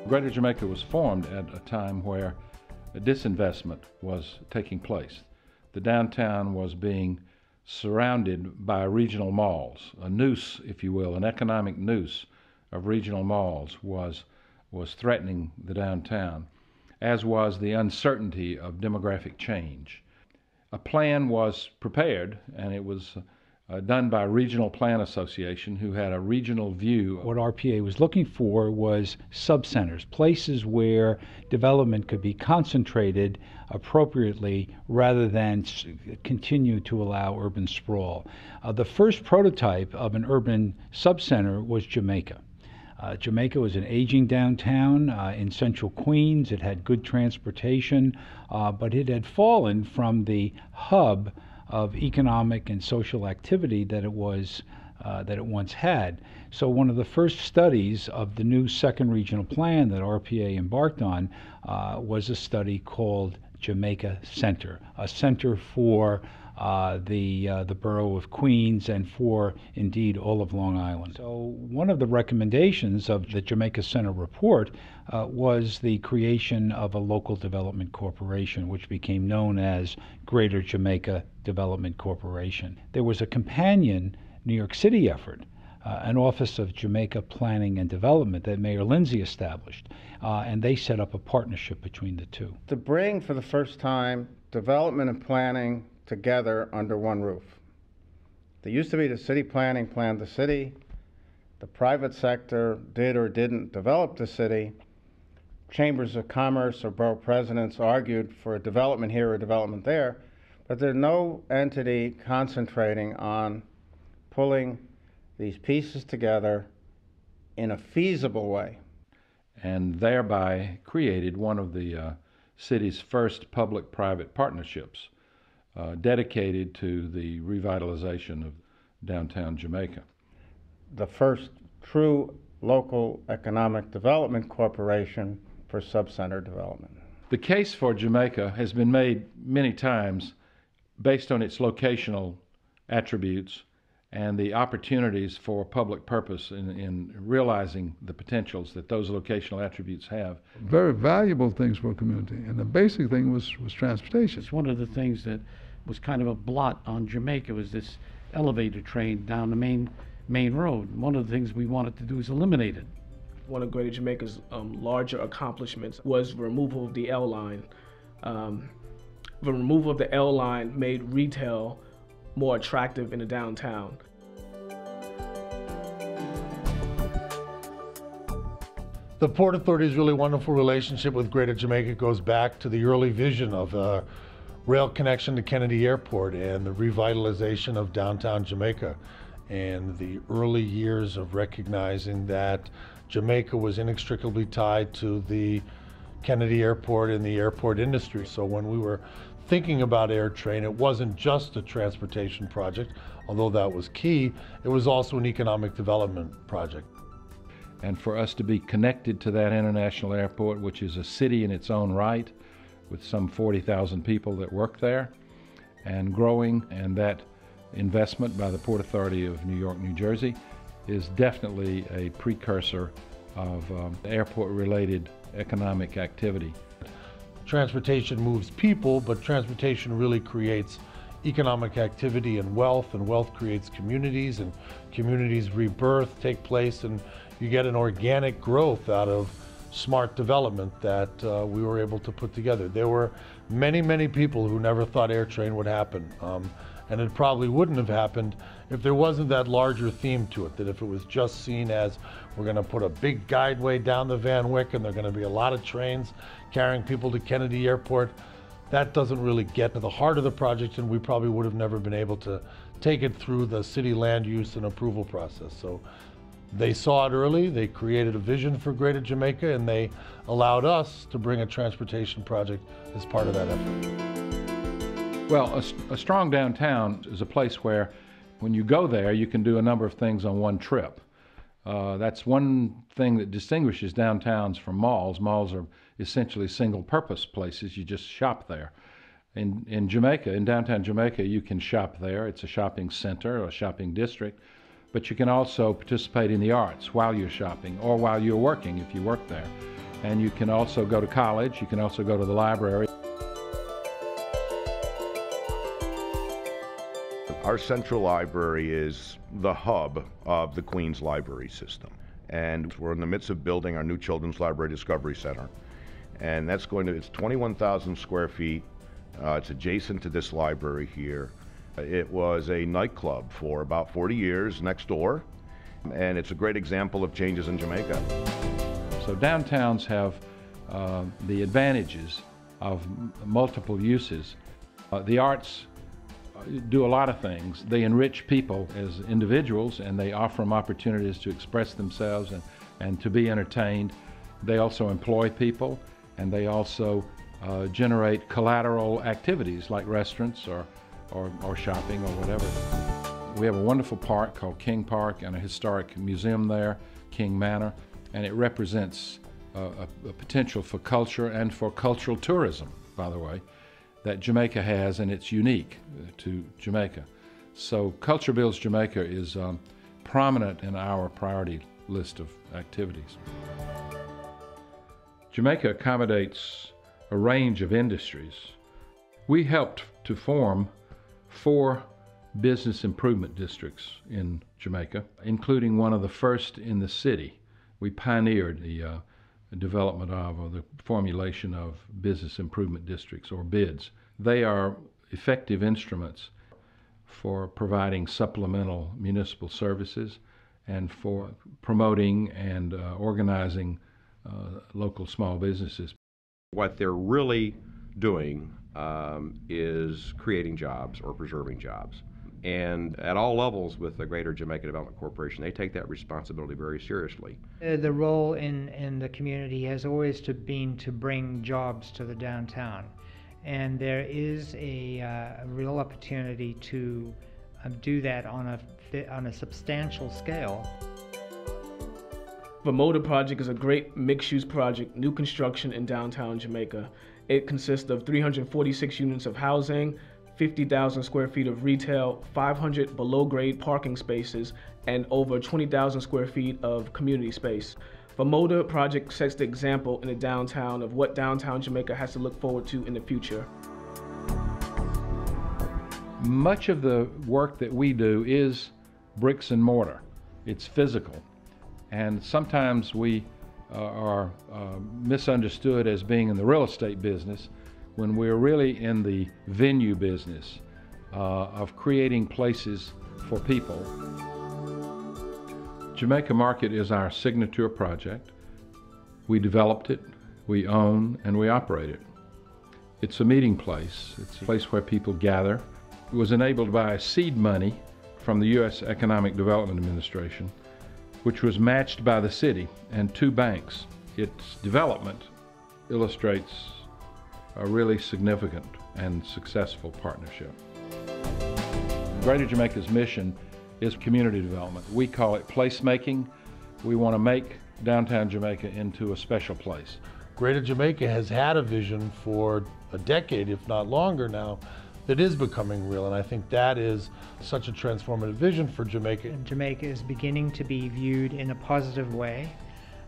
Greater Jamaica was formed at a time where a disinvestment was taking place. The downtown was being surrounded by regional malls. A noose, if you will, an economic noose of regional malls was threatening the downtown, as was the uncertainty of demographic change. A plan was prepared, and it was done by a regional plan association who had a regional view. What RPA was looking for was sub-centers, places where development could be concentrated appropriately rather than continue to allow urban sprawl. The first prototype of an urban sub-center was Jamaica. Jamaica was an aging downtown in central Queens. It had good transportation, but it had fallen from the hub of economic and social activity that it once had. So one of the first studies of the new second regional plan that RPA embarked on was a study called Jamaica Center, a center for the borough of Queens and for, indeed, all of Long Island. So one of the recommendations of the Jamaica Center report was the creation of a local development corporation, which became known as Greater Jamaica Development Corporation. There was a companion New York City effort, an Office of Jamaica Planning and Development that Mayor Lindsay established, and they set up a partnership between the two. To bring, for the first time, development and planning together under one roof. There used to be the city planning planned the city, the private sector did or didn't develop the city, chambers of commerce or borough presidents argued for a development here or development there, but there's no entity concentrating on pulling these pieces together in a feasible way. And thereby created one of the city's first public-private partnerships dedicated to the revitalization of downtown Jamaica. The first true local economic development corporation for sub-center development. The case for Jamaica has been made many times based on its locational attributes and the opportunities for public purpose in realizing the potentials that those locational attributes have. Very valuable things for a community, and the basic thing was transportation. It's one of the things that was kind of a blot on Jamaica, was this elevator train down the main road. One of the things we wanted to do is eliminate it. One of Greater Jamaica's larger accomplishments was the removal of the L line. The removal of the L line made retail more attractive in the downtown. The Port Authority's really wonderful relationship with Greater Jamaica goes back to the early vision of a rail connection to Kennedy Airport and the revitalization of downtown Jamaica, and the early years of recognizing that Jamaica was inextricably tied to the Kennedy Airport and the airport industry. So when we were thinking about AirTrain, it wasn't just a transportation project, although that was key, it was also an economic development project. And for us to be connected to that international airport, which is a city in its own right, with some 40,000 people that work there and growing, and that investment by the Port Authority of New York, New Jersey is definitely a precursor of airport-related economic activity. Transportation moves people, but transportation really creates economic activity and wealth creates communities, and communities rebirth, take place, and you get an organic growth out of smart development that we were able to put together. There were many, many people who never thought AirTrain would happen, and it probably wouldn't have happened if there wasn't that larger theme to it, that if it was just seen as we're going to put a big guideway down the Van Wyck and there are going to be a lot of trains carrying people to Kennedy Airport, that doesn't really get to the heart of the project, and we probably would have never been able to take it through the city land use and approval process. So they saw it early, they created a vision for Greater Jamaica, and they allowed us to bring a transportation project as part of that effort. Well, a strong downtown is a place where when you go there, you can do a number of things on one trip. That's one thing that distinguishes downtowns from malls. Malls are essentially single-purpose places. You just shop there. In Jamaica, in downtown Jamaica, you can shop there. It's a shopping center or a shopping district. But you can also participate in the arts while you're shopping or while you're working if you work there. and you can also go to college, you can also go to the library. Our central library is the hub of the Queens Library System. And we're in the midst of building our new Children's Library Discovery Center. And that's it's 21,000 square feet. It's adjacent to this library here. It was a nightclub for about 40 years next door. And it's a great example of changes in Jamaica. So downtowns have the advantages of multiple uses. The arts do a lot of things. They enrich people as individuals, and they offer them opportunities to express themselves and to be entertained. They also employ people, and they also generate collateral activities like restaurants or shopping or whatever. We have a wonderful park called King Park and a historic museum there, King Manor, and it represents a potential for culture and for cultural tourism, by the way, that Jamaica has, and it's unique to Jamaica. So Culture Builds Jamaica is prominent in our priority list of activities. Jamaica accommodates a range of industries. We helped to form 4 business improvement districts in Jamaica, including one of the first in the city. We pioneered the development of, or the formulation of, business improvement districts, or BIDs. They are effective instruments for providing supplemental municipal services and for promoting and organizing local small businesses. What they're really doing is creating jobs or preserving jobs. And at all levels with the Greater Jamaica Development Corporation, they take that responsibility very seriously. The role in the community has always been to bring jobs to the downtown. And there is a real opportunity to do that on a substantial scale. The Motor project is a great mixed-use project, new construction in downtown Jamaica. It consists of 346 units of housing, 50,000 square feet of retail, 500 below-grade parking spaces, and over 20,000 square feet of community space. The Motor project sets the example in the downtown of what downtown Jamaica has to look forward to in the future. Much of the work that we do is bricks and mortar. It's physical. And sometimes we are misunderstood as being in the real estate business when we're really in the venue business of creating places for people. Jamaica Market is our signature project. We developed it, we own, and we operate it. It's a meeting place. It's a place where people gather. It was enabled by seed money from the U.S. Economic Development Administration, which was matched by the city and 2 banks. Its development illustrates a really significant and successful partnership. Greater Jamaica's mission is community development. We call it placemaking. We want to make downtown Jamaica into a special place. Greater Jamaica has had a vision for a decade, if not longer now, that is becoming real, and I think that is such a transformative vision for Jamaica. And Jamaica is beginning to be viewed in a positive way,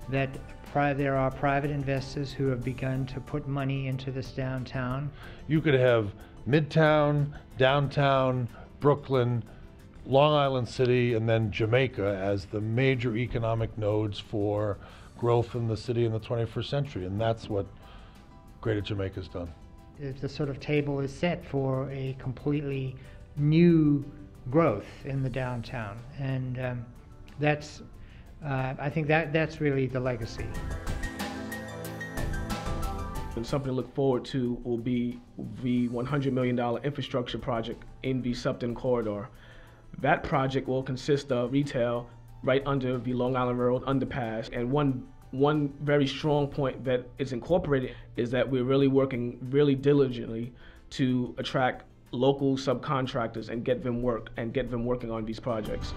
that there are private investors who have begun to put money into this downtown. You could have Midtown, downtown, Brooklyn, Long Island City, and then Jamaica as the major economic nodes for growth in the city in the 21st century, and that's what Greater Jamaica's done. The sort of table is set for a completely new growth in the downtown, and that's I think that's really the legacy. And something to look forward to will be the $100 million infrastructure project in the Supton corridor. That project will consist of retail right under the Long Island Railroad underpass, and one very strong point that is incorporated is that we're really working really diligently to attract local subcontractors and get them working on these projects.